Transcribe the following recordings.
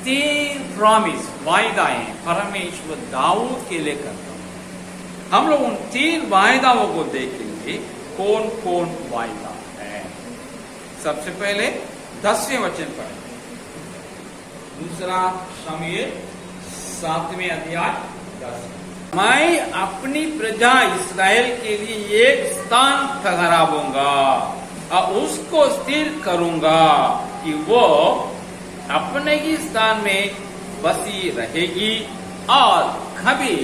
तीन प्रॉमिस वायदाएं परमेश्वर दाऊद के लिए करता हूं। हम लोग उन तीन वायदाओं को देखेंगे कौन कौन वायदा है। सबसे पहले 10वें वचन पढ़ेंगे, दूसरा शमूएल 7वें अध्याय 10। मैं अपनी प्रजा इस्राएल के लिए एक स्थान ठहराऊंगा और उसको स्थिर करूंगा कि वो अपने ही स्थान में बसी रहेगी और कभी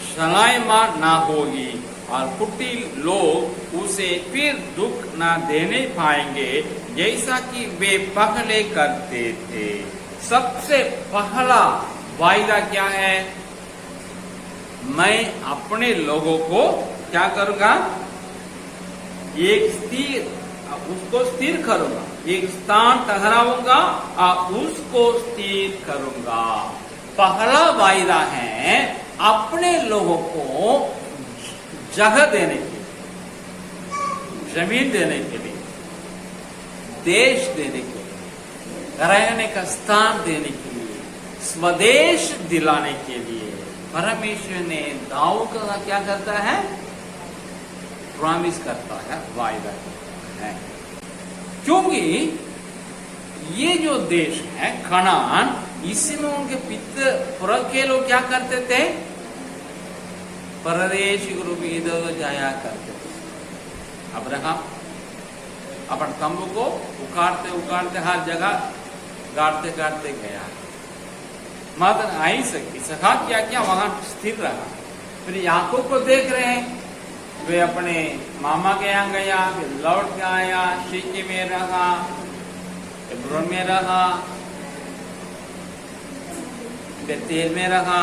शलायमान ना होगी और कुटिल लोग उसे फिर दुख ना देने पाएंगे जैसा कि वे पहले करते थे। सबसे पहला वायदा क्या है? मैं अपने लोगों को क्या करूंगा? उसको स्थिर करूंगा, एक स्थान ठहराऊंगा और उसको स्थिर करूंगा। पहला वायदा है अपने लोगों को जगह देने के लिए, जमीन देने के लिए, देश देने के लिए, रहने का स्थान देने के लिए, स्वदेश दिलाने के लिए परमेश्वर ने दाऊद का क्या करता है? प्रॉमिस करता है, वायदा करता है। क्योंकि ये जो देश है कनान, इसमें उनके पितर के लोग क्या करते थे? परदेशी रूप में इधर उधर जाया करते थे। अब्राहम अपन तंबू को उखाड़ते उखाड़ते हर जगह गाड़ते गाड़ते गया, मात्र आई सकी सखा क्या क्या वहां स्थिर रहा। फिर याकूब को देख रहे हैं, वे अपने मामा के यहाँ गया, फिर लौट के आया, शीकी में रहा, हेब्रोन में रहा, बेतेल में रहा।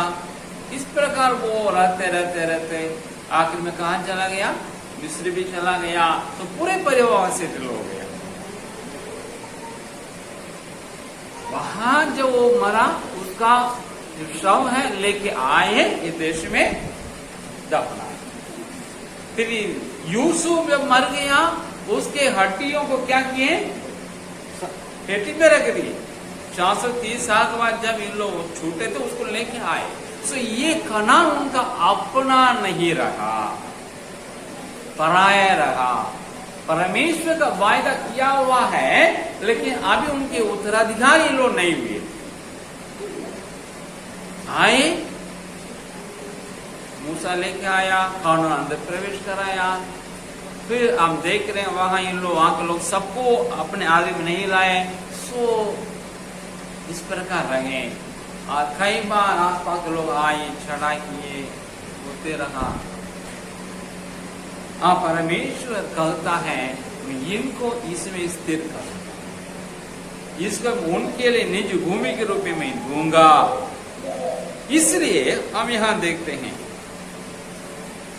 इस प्रकार वो रहते रहते रहते आखिर में कहा चला गया? मिस्र भी चला गया। तो पूरे परिवार से दिल हो गया। वहां जो वो मरा उसका जो शव है लेके आए ये देश में दफना। फिर यूसुफ जब मर गया उसके हड्डियों को क्या किए? पेटी में रख दिए। 430 साल के बाद जब इन लोग छूटे थे उसको लेके आए। तो ये कनान उनका अपना नहीं रहा, पराया रहा। परमेश्वर का वायदा किया हुआ है लेकिन अभी उनके उत्तराधिकारी लोग नहीं हुए। आए, मूसा लेके आया, कनान अंदर प्रवेश कराया। फिर हम देख रहे हैं वहां इन लोग, वहां के लोग सबको अपने आगे में नहीं लाए। सो इस प्रकार रहे और कई बार आसपास के लोग आए, चढ़ाई किए, होते रहा। परमेश्वर कहता है मैं इनको इसमें स्थिर कर, इसको उनके लिए निज भूमि के रूप में मैं दूंगा। इसलिए हम यहां देखते हैं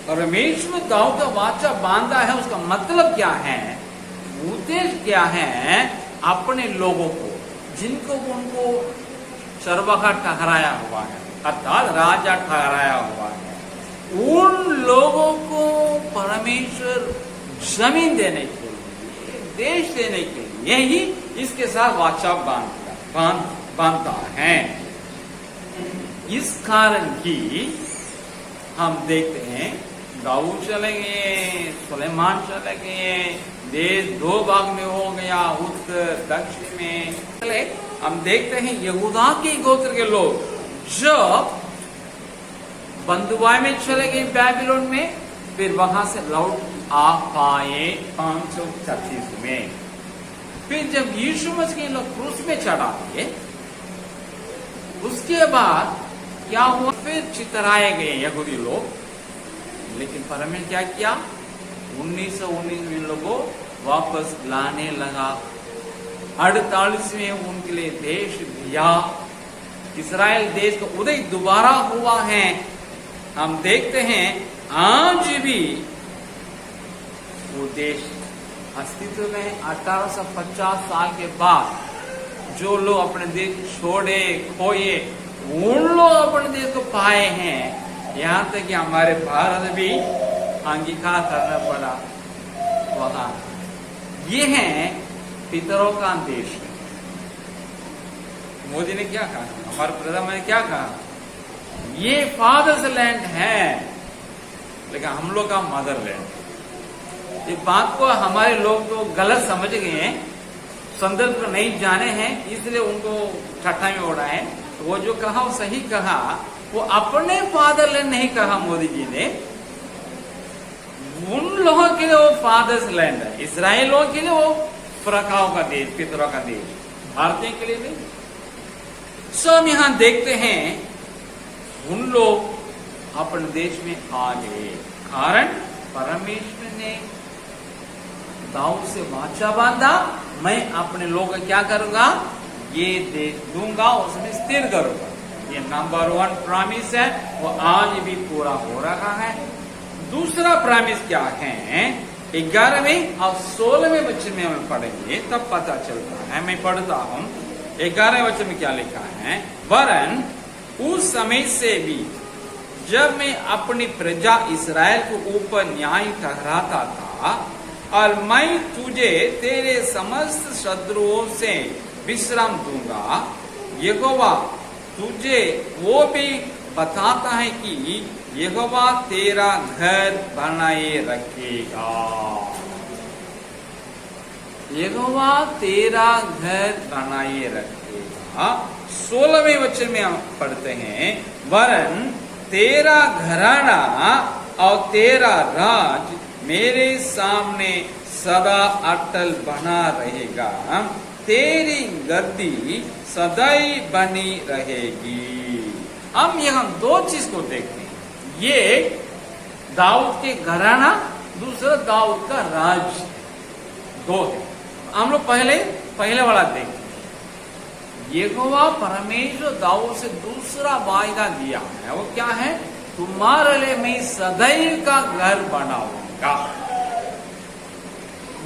परमेश्वर दाऊद का वाचा बांधा है। उसका मतलब क्या है? उद्देश्य क्या है? अपने लोगों को, जिनको उनको सर्वगा ठहराया हुआ है, अर्थात राजा ठहराया हुआ है, उन लोगों को परमेश्वर जमीन देने के लिए, देश देने के लिए ही इसके साथ वाचा बांधता है। इस कारण ही हम देखते हैं दाऊद चले गए, सुलेमान चले गए, देश दो भाग में हो गया, उत्तर दक्षिण में। चले हम देखते हैं यहूदा के गोत्र के लोग जब बंधुआई में चले गए बैबिलोन में, फिर वहां से लौट आ पाए 536 में। फिर जब यीशु मसीह लोग क्रूस में चढ़ा दिए, उसके बाद क्या हुआ? फिर चितराए गए यहूदी लोग। लेकिन परमेश्वर क्या किया? 1919 में लोगों वापस लाने लगा। 48 में उनके लिए देश दिया। इस्राएल देश का उदय दोबारा हुआ है। हम देखते हैं आज भी वो देश अस्तित्व में। 1850 साल के बाद जो लोग अपने देश छोड़े, खोए, उन लोग अपने देश को पाए हैं। यहाँ तक कि हमारे भारत भी अंगीकार करना पड़ा। वहां ये है पितरों का देश। मोदी ने क्या कहा, हमारे प्रधानमंत्री ने क्या कहा, ये फादर्स लैंड है लेकिन हम लोग का मदर लैंड। इस बात को हमारे लोग तो गलत समझ गए हैं, संदर्भ को नहीं जाने हैं, इसलिए उनको ठट्ठा में उड़ाए हैं। वो जो कहा वो सही कहा, वो अपने फादरलैंड नहीं कहा मोदी जी ने, उन लोगों के लिए वो फादर्स लैंड है, इसराइल लोगों के लिए वो फरकाओं का देश, पितरों का देश, भारतीय के लिए नहीं। सो हम यहां देखते हैं उन लोग अपने देश में आ गए, कारण परमेश्वर ने दाऊद से वाचा बांधा, मैं अपने लोग का क्या करूंगा, ये देश दूंगा, उसमें स्थिर करूंगा। ये नंबर 1 प्रॉमिस है, वो आज भी पूरा हो रहा है। दूसरा प्रॉमिस क्या है, 11वें और 16वें वचन में हम पढ़ेंगे तब पता चलता है। मैं पढ़ता हूं, 11वें वचन में क्या लिखा है, वरन उस समय से भी जब मैं अपनी प्रजा इस्राएल को ऊपर न्याय ठहराता था और मैं तुझे तेरे समस्त शत्रुओं से विश्राम दूंगा, यहोवा तुझे वो भी बताता है कि यहोवा तेरा घर बनाए रखेगा। यहोवा तेरा घर बनाए रखेगा। 16वें वचन में हम पढ़ते हैं, वरन तेरा घराना और तेरा राज मेरे सामने सदा अटल बना रहेगा, तेरी गद्दी सदैव बनी रहेगी। हम यहाँ 2 चीज को देखते हैं, ये दाऊद के घराना, दूसरा दाऊद का राज, 2 है। हम लोग पहले वाला देखते हैं। यहोवा परमेश्वर दाऊद से दूसरा वायदा दिया है, वो क्या है, तुम्हारे लिए मैं सदैव का घर बनाऊंगा।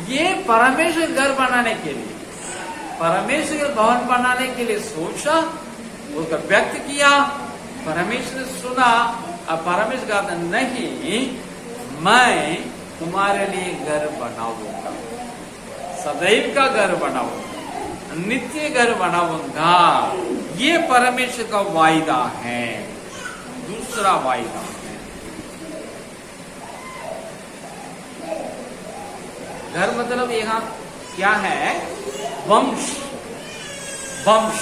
ये परमेश्वर घर बनाने के लिए, परमेश्वर भवन बनाने के लिए सोचा, उसका व्यक्त किया, परमेश्वर ने सुना, अब परमेश्वर कहता नहीं, मैं तुम्हारे लिए घर बनाऊंगा, सदैव का घर बनाऊंगा, नित्य घर बनाऊंगा। ये परमेश्वर का वायदा है, दूसरा वायदा है। घर मतलब यहाँ क्या है, वंश, वंश।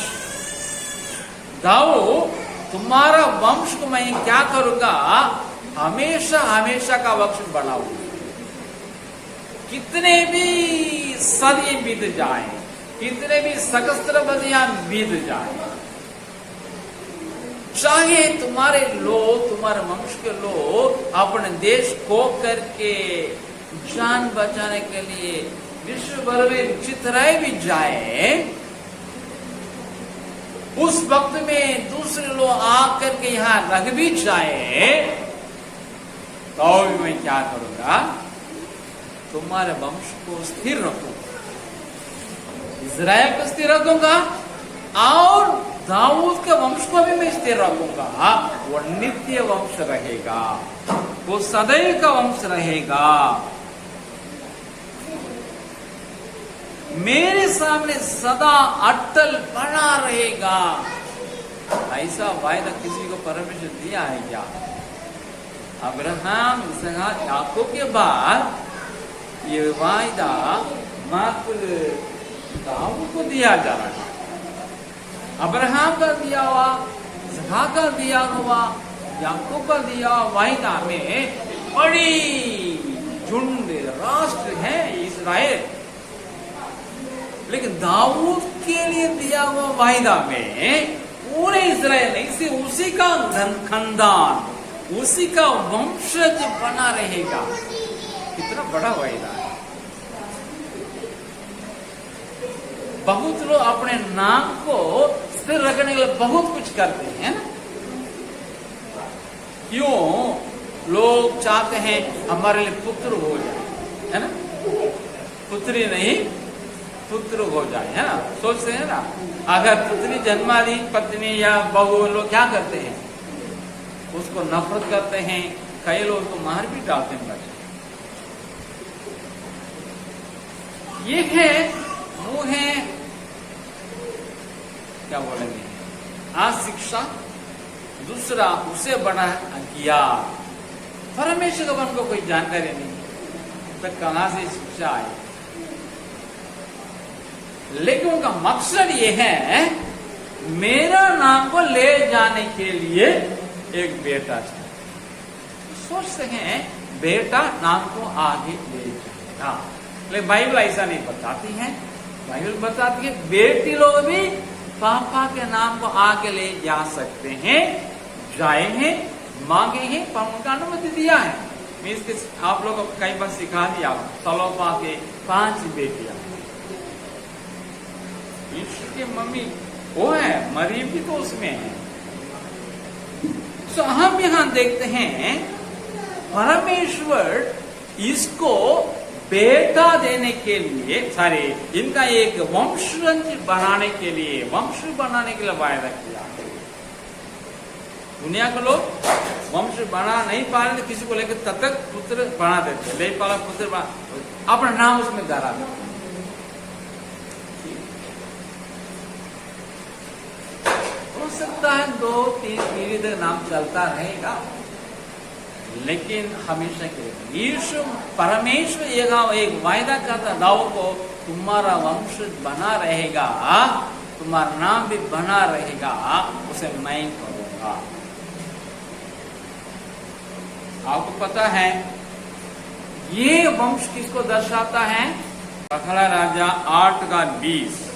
दाऊद तुम्हारा वंश को मैं क्या करूंगा, हमेशा हमेशा का वंश बनाऊंगा। कितने भी सदी बीत जाए, कितने भी सहस्त्रवधियां बीत जाए, चाहे तुम्हारे लोग, तुम्हारे वंश के लोग अपने देश को करके जान बचाने के लिए विश्व भर में चितराए भी जाए, उस वक्त में दूसरे लोग आकर के यहाँ रख भी जाए, तो भी मैं क्या करूंगा, तुम्हारे वंश को स्थिर रखूंगा, इज़राइल को स्थिर रखूंगा, और दाऊद के वंश को भी मैं स्थिर रखूंगा। वो नित्य वंश रहेगा, वो सदैव का वंश रहेगा, मेरे सामने सदा अटल बना रहेगा। ऐसा वायदा किसी को परमेश्वर दिया है क्या? अब्राहम, इसहाक, याकूब के बाद ये वायदा मात्र दाऊद को दिया जा रहा है। अब्राहम का दिया हुआ, इसहाक का दिया हुआ, याकूब का दिया हुआ वायदा में बड़ी झुंड राष्ट्र है इस्राएल, लेकिन दाऊद के लिए दिया हुआ वायदा में पूरे इस्राएल नहीं, उसी का खानदान, उसी का वंशज बना रहेगा। कितना बड़ा वायदा है। बहुत लोग अपने नाम को स्थिर रखने के लिए बहुत कुछ करते हैं ना। क्यों? लोग चाहते हैं हमारे लिए पुत्र हो जाए, है ना, पुत्री नहीं पुत्र हो जाए, है ना, सोचते हैं ना। अगर पुत्री जन्मा दी, पत्नी या बहू, लोग क्या करते हैं, उसको नफरत करते हैं, कई लोग तो मार भी डालते हैं बच्चे। ये है वो है क्या बोलेंगे, अशिक्षा, दूसरा उसे बड़ा अज्ञान। परमेश्वर का वन को कोई जानकारी नहीं, तो कहां से शिक्षा आई? लेकिन उनका मकसद ये है, मेरा नाम को ले जाने के लिए एक बेटा चाहिए। सोचते हैं बेटा नाम को आगे ले जाएगा, लेकिन बाइबल ऐसा नहीं बताती है। बाइबल बताती है बेटी लोग भी पापा के नाम को आगे ले जा सकते हैं, जाए हैं, मांगे हैं, पर उनका अनुमति दिया है। मीन्स के आप लोग को कई बार सिखा दिया, सलोपा के 5 बेटियां, यीशु की मम्मी वो है, मरियम भी तो उसमें है। तो हम यहां देखते हैं परमेश्वर इसको बेटा देने के लिए, सारे इनका एक वंश बनाने के लिए, वंश बनाने के लिए वायदा किया। दुनिया के लोग वंश बना नहीं पा रहे, तो किसी को लेकर तब तक पुत्र बना देते, ले पाला पुत्र बना, अपना नाम उसमें धरा देते। हो सकता है 2-3 पीढ़ी तक नाम चलता रहेगा, लेकिन हमेशा के लिए यीशु परमेश्वर एक वायदा करता दाऊद को, तुम्हारा वंश बना रहेगा, तुम्हारा नाम भी बना रहेगा, उसे मैं करूंगा। आपको पता है ये वंश किसको दर्शाता है? पहला राजा 8:20।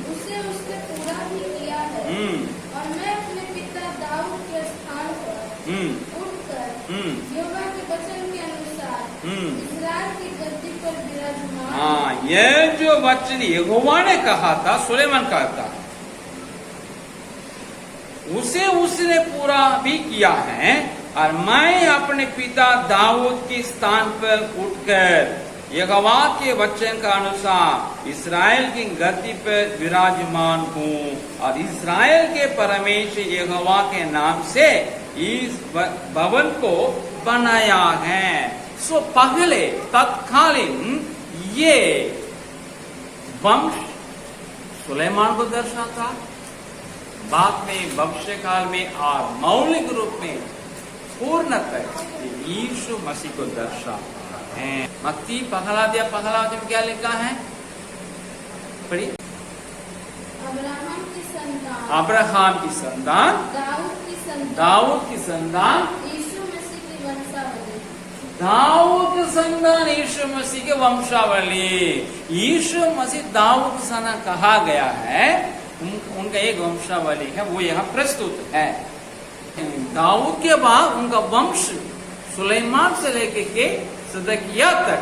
उसे उसने पूरा भी किया है, और मैं अपने पिता दाऊद के स्थान पर उठकर यहोवा के वचन के अनुसार इस्राएल की गद्दी पर विराजमान। हाँ, ये जो वचन यहोवा ने कहा था, सुलेमान कहता, उसे उसने पूरा भी किया है, और मैं अपने पिता दाऊद के स्थान पर उठकर यहोवा के वचन का अनुसार इस्राएल की गद्दी पर विराजमान हूँ, और इस्राएल के परमेश्वर यहोवा के नाम से इस भवन को बनाया है। सो पहले तत्कालीन ये वंश सुलेमान को दर्शाता, बाद में भविष्य काल में और मौलिक रूप में पूर्णतः यीशु मसीह को दर्शाता है। मत्ती पहला में क्या लिखा है? पढ़िए। अब्राहम की संतान, दाऊद की संतान, यीशु मसीह की वंशावली, दाऊद की संतान, यीशु मसीह के वंशावली। यीशु मसीह दाऊद की संतान कहा गया है, उनका एक वंशावली है, वो यहाँ प्रस्तुत है। दाऊद के बाद उनका वंश सुलेमान से लेकर के सिदकिय्याह तक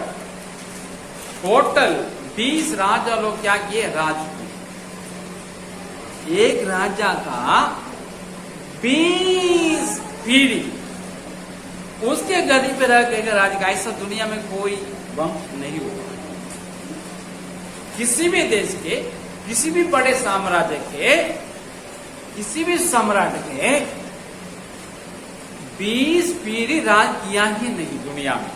टोटल 20 राजा लोग क्या किए? राज किए। एक राजा का 20 पीढ़ी उसके गद्दी पे रह के राज का, ऐसा दुनिया में कोई वंश नहीं हुआ। किसी भी देश के, किसी भी बड़े साम्राज्य के, किसी भी सम्राट के 20 पीढ़ी राज किया ही नहीं दुनिया में।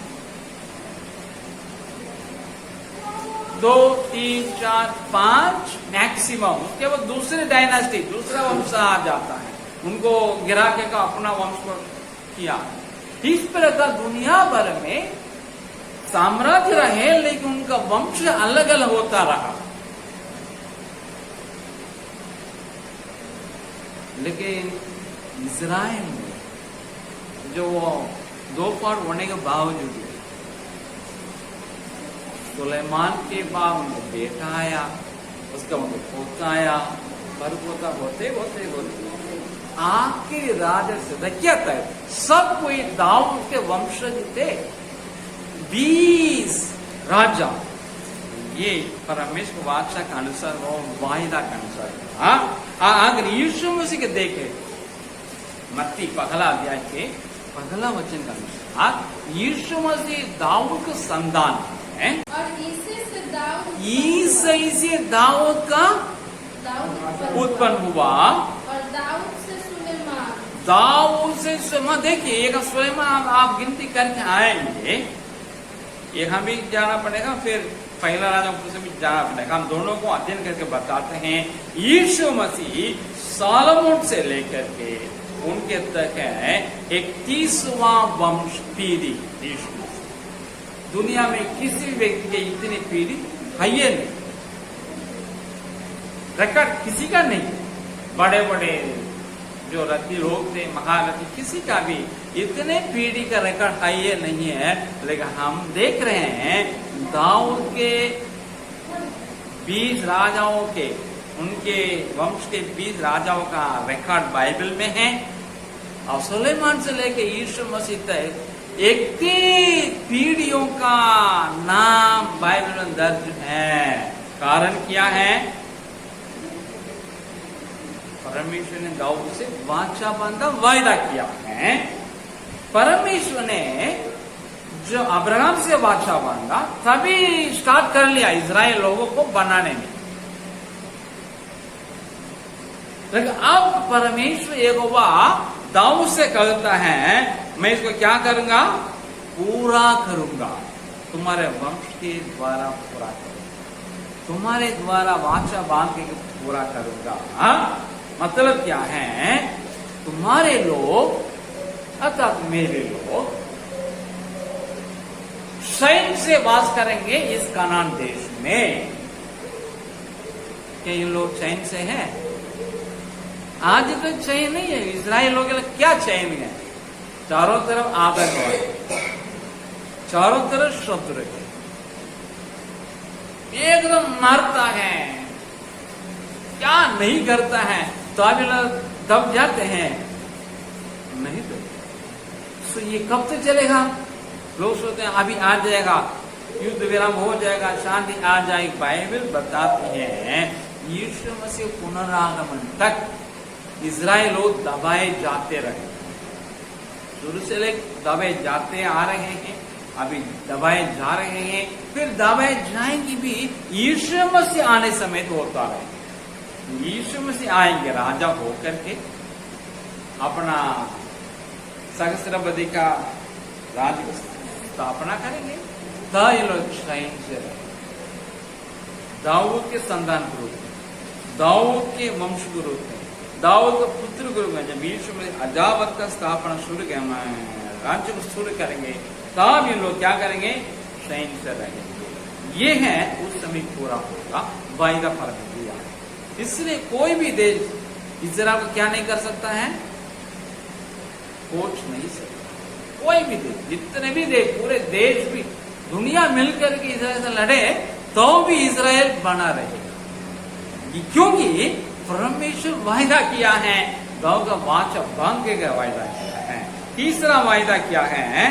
2, 3, 4, 5 मैक्सिमम, उसके बाद दूसरे डायनास्टी, दूसरा वंश आ जाता है, उनको गिरा के का अपना वंश को किया। इस प्रकार दुनिया भर में साम्राज्य रहे, लेकिन उनका वंश अलग अलग होता रहा। लेकिन इजराइल में जो 2 पार्ट होने के बावजूद सुलेमान के बाद उनको बेटा आया, उसका उनको पोता आया, पर पोता होते होते होते आखिरी राजा सिदकिय्याह तक सब कोई दाऊद के वंशज थे। 20 राजा, ये परमेश्वर बादशाह का अनुसार और वायदा का अनुसार। अगर यीशु मसीह के देखे मत्ती पहला अध्याय के पहला वचन का अनुसार, यीशु मसीह दाऊद का संतान है, और ईसे से दाऊद का उत्पन्न हुआ, और दाऊद से सुलेमान, दाऊद से देखिए, एक सुलेमान आप गिनती करके आएंगे, यहाँ भी जाना पड़ेगा, फिर पहला राजा से भी जाना पड़ेगा। हम दोनों को अध्ययन करके बताते हैं। यीशु मसीह सोलोमन से लेकर के उनके तक है 31वां वंश पीढ़ी। यीशु मसीह दुनिया में किसी व्यक्ति के इतनी पीढ़ी है नहीं, रिकॉर्ड किसी का नहीं। बड़े बड़े जो रथी लोग थे, महारथी, किसी का भी इतने पीढ़ी का रिकॉर्ड है ये नहीं है। लेकिन हम देख रहे हैं दाऊद के 20 राजाओं के, उनके वंश के 20 राजाओं का रिकॉर्ड बाइबल में है। और सुलेमान से लेके यीशु मसीह तक 31 पीढ़ियों का नाम बाइबल में दर्ज है। कारण क्या है? परमेश्वर ने दाऊद से वाचा बांधा, वायदा किया है। परमेश्वर ने जो अब्राहम से वाचा बांधा, तभी स्टार्ट कर लिया इजराइल लोगों को बनाने में। लेकिन अब परमेश्वर यहोवा दाऊद से कहता है, मैं इसको क्या करूंगा? पूरा करूंगा, तुम्हारे वंश के द्वारा पूरा करूंगा, तुम्हारे द्वारा वाचा बांध के पूरा करूंगा। मतलब क्या है? तुम्हारे लोग अर्थात मेरे लोग चैन से वास करेंगे इस कनान देश में। क्या ये लोग चैन से हैं? आज तो चैन नहीं है। इजराइल लोग क्या चैन है? चारों तरफ आतंकवाद, चारों तरफ शत्रु, एकदम मारता है, क्या नहीं करता है, तो अभी लोग दब जाते हैं नहीं। तो ये कब तक चलेगा? लोग सोचते हैं अभी आ जाएगा, युद्ध विराम हो जाएगा, शांति आ जाएगी। बाइबल बताती है यीशु मसीह पुनरागमन तक इजराइल लोग दबाए जाते रहे। शुरू से लेकर दबाए जाते आ रहे हैं, अभी दबाए जा रहे हैं, फिर दबाए जाएंगे भी। यीशु मसीह आने समय तो होता रहे। यीशु मसीह आएंगे राजा होकर के, अपना सहस्राब्दी का राज्य की स्थापना करेंगे। तो ये लोग चैन से रहे। दाऊद के संतान गुरु थे, दाऊद के वंश गुरु थे, दाऊद का पुत्र गुरु है। जब यीशु मसीह अजावत का स्थापना शुरू करेंगे, राज्य को शुरू करेंगे, तब ये लोग क्या करेंगे? चैन से रहेंगे। ये है उस समय पूरा होगा, वायदा पर दिया। इसलिए कोई भी देश इजराइल को क्या नहीं कर सकता है? कोच नहीं सकता। कोई भी देश, जितने भी देश, पूरे देश भी, दुनिया मिलकर के इजराइल से लड़े तो भी इजराइल बना रहेगा। क्योंकि परमेश्वर वायदा किया है, दाऊद का वाचा बांध के वायदा किया है। तीसरा वायदा क्या है?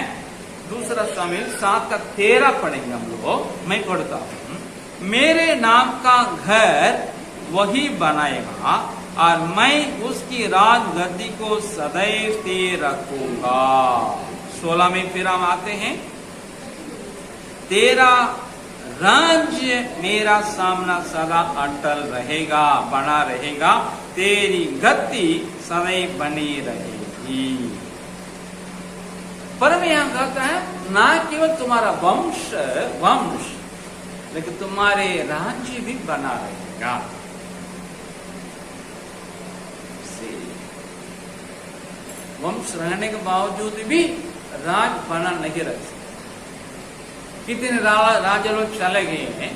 दूसरा शामिल 7:13 पढ़ेंगे हम लोग। मैं पढ़ता हूं। मेरे नाम का घर वही बनाएगा और मैं उसकी राजगद्दी को सदैव स्थिर रखूंगा। 16 में फिर हम आते हैं। तेरा राज्य मेरा सामना सदा अटल रहेगा, बना रहेगा, तेरी गद्दी सदैव बनी रहेगी। पर मैं यहां कहता है, ना केवल तुम्हारा वंश लेकिन तुम्हारे राज्य भी बना रहेगा। वंश रहने के बावजूद भी राज बना नहीं रह सकता। कितने राजा लोग चले गए हैं,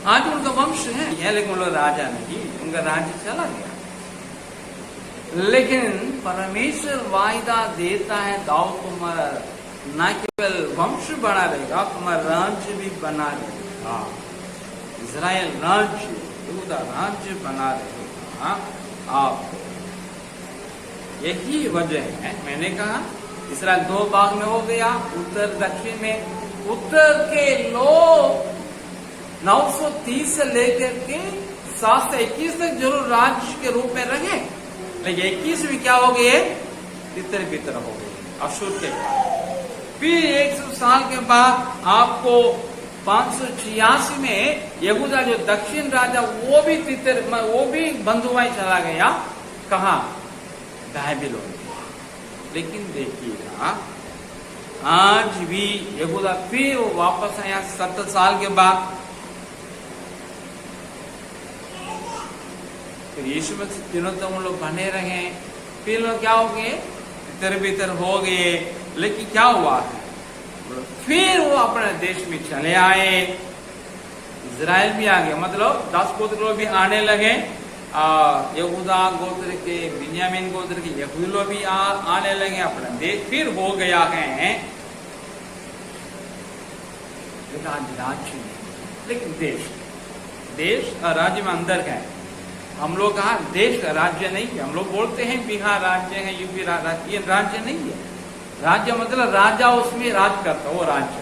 आज उनका वंश है लेकिन वो राजा नहीं, उनका राज्य चला गया। लेकिन परमेश्वर वायदा देता है, दाऊद तुम्हारा न केवल वंश बना रहेगा, तुम्हारा राज्य भी बना रहेगा। इजराइल राज्य, यहूदा राज्य बना रहेगा। आप यही वजह है, मैंने कहा इस्राएल 2 भाग में हो गया, उत्तर दक्षिण में। उत्तर के लोग 930 से लेकर के 7 से 21 तक जरूर राज्य के रूप में रहे, लेकिन 21 में क्या हो गए? तितर बितर हो गए अशूर के बाद। फिर 100 साल के बाद आपको 586 में यहूदा जो दक्षिण राजा, वो भी बंधुआई चला गया। कहा? बाबिलोन। लेकिन देखिएगा आज भी यहूदा फिर वो वापस आया 70 साल के बाद। फिर यीशु मसीह दिनों तक उन लोग बने रहे, फिर लोग क्या हो गए, इतर भीतर हो गए। लेकिन क्या हुआ है, फिर वो अपने देश में चले आए, इजराइल भी आ गए, मतलब 10 गोत्र लोग भी आने लगे, यहूदा गोत्र के, बिन्यामीन गोत्र के यहूदी लोग भी आने लगे, अपना देश फिर हो गया है राज्य में। लेकिन देश और राज्य में अंदर है। हम लोग कहा देश का राज्य नहीं है, हम लोग बोलते हैं बिहार राज्य है, यूपी राज्य, ये राज्य नहीं है। राज्य मतलब राजा उसमें राज करता, वो राज्य।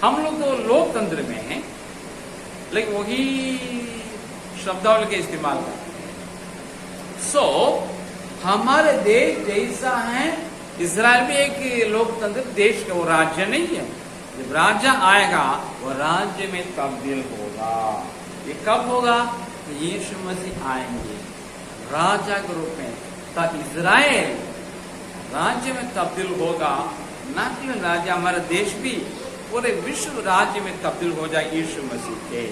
हम लोग तो लोकतंत्र में हैं, लेकिन वही शब्दावली के इस्तेमाल करते हैं। हमारे देश जैसा है, इजराइल भी एक लोकतंत्र देश का, वो राज्य नहीं है। जब राजा आएगा वो राज्य में तब्दील होगा। ये कब होगा, यीशु मसीह आएंगे राजा के रूप में, तब इजराइल राज्य में तब्दील होगा। न केवल राज्य, हमारा देश भी पूरे विश्व राज्य में तब्दील हो जाए यीशु मसीह के।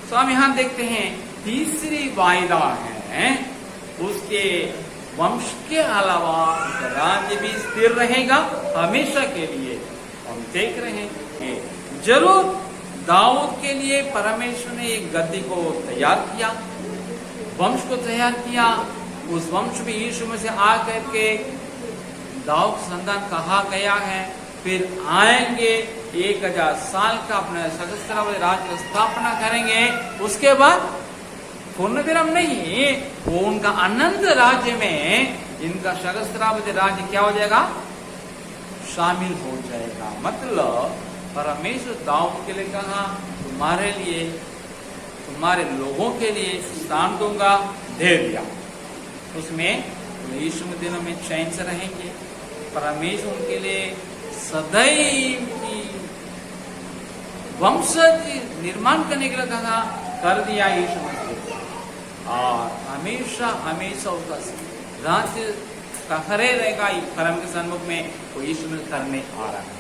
तो हम यहाँ देखते हैं तीसरी वायदा है, उसके वंश के अलावा राज्य भी स्थिर रहेगा हमेशा के लिए। हम देख रहे हैं जरूर दाऊद के लिए परमेश्वर ने एक गद्दी को तैयार किया, वंश को तैयार किया। उस वंश में यीशु में से आकर के दाऊद संतान कहा गया है, फिर आएंगे 1000 साल का अपने सहस्त्रावधि राज्य की स्थापना करेंगे। उसके बाद पूर्ण विराम नहीं, वो उनका अनंत राज्य में इनका सहस्त्रावधि राज्य क्या हो जाएगा, शामिल हो जाएगा। मतलब परमेश्वर दाऊद के लिए कहा, तुम्हारे लिए, तुम्हारे लोगों के लिए स्थान दूंगा, दे दिया। उसमें यीशु के दिनों में चैन से रहेंगे। परमेश्वर उनके लिए सदैव की वंशज निर्माण करने के लिए कहा, कर दिया यीशु मसीह। और हमेशा हमेशा उसका राज्य खड़े रहेगा परम के सन्मुख में, वो यीशु में करने आ रहा है।